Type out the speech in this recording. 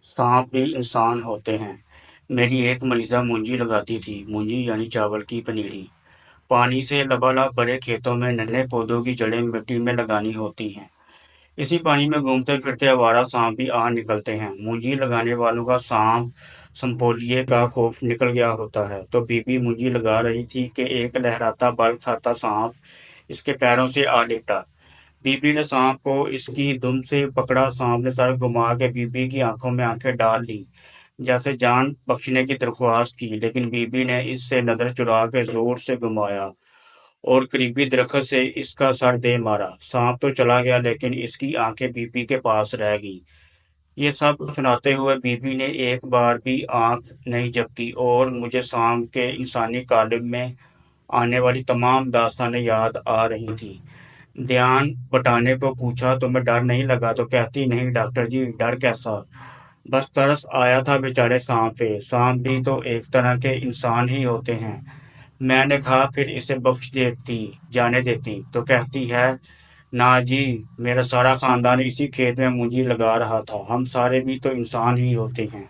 सांप भी इंसान होते हैं। मेरी एक मरीज़ा मुंजी लगाती थी। मुंजी यानी चावल की पनीरी। पानी से लबालब भरे खेतों में नन्हे पौधों की जड़ें मिट्टी में लगानी होती हैं। इसी पानी में घूमते फिरते आवारा सांप भी आ निकलते हैं। मुंजी लगाने वालों का सांप संपोलिए का खौफ निकल गया होता है। तो बीबी मुंजी लगा रही थी कि एक लहराता बल खाता सांप इसके पैरों से आ लेटा। बीबी ने सांप को इसकी दुम से पकड़ा। सांप ने सर घुमा के बीबी की आंखों में आंखें डाल ली, जैसे जान बख्शने की दरख्वास्त की। लेकिन बीबी ने इससे नजर चुरा के जोर से घुमाया और करीबी दरख्त से इसका सर दे मारा। सांप तो चला गया, लेकिन इसकी आंखें बीबी के पास रह गई। ये सब सुनाते हुए बीबी ने एक बार भी आंख नहीं झपकी और मुझे सांप के इंसानी कालिब में आने वाली तमाम दास्तानें याद आ रही थी। ध्यान बटाने को पूछा, तुम्हें डर नहीं लगा? तो कहती, नहीं डॉक्टर जी, डर कैसा, बस तरस आया था बेचारे सांप पे। सांप भी तो एक तरह के इंसान ही होते हैं। मैंने कहा, फिर इसे बख्श देती, जाने देती। तो कहती है, ना जी, मेरा सारा खानदान इसी खेत में मुंजी लगा रहा था। हम सारे भी तो इंसान ही होते हैं।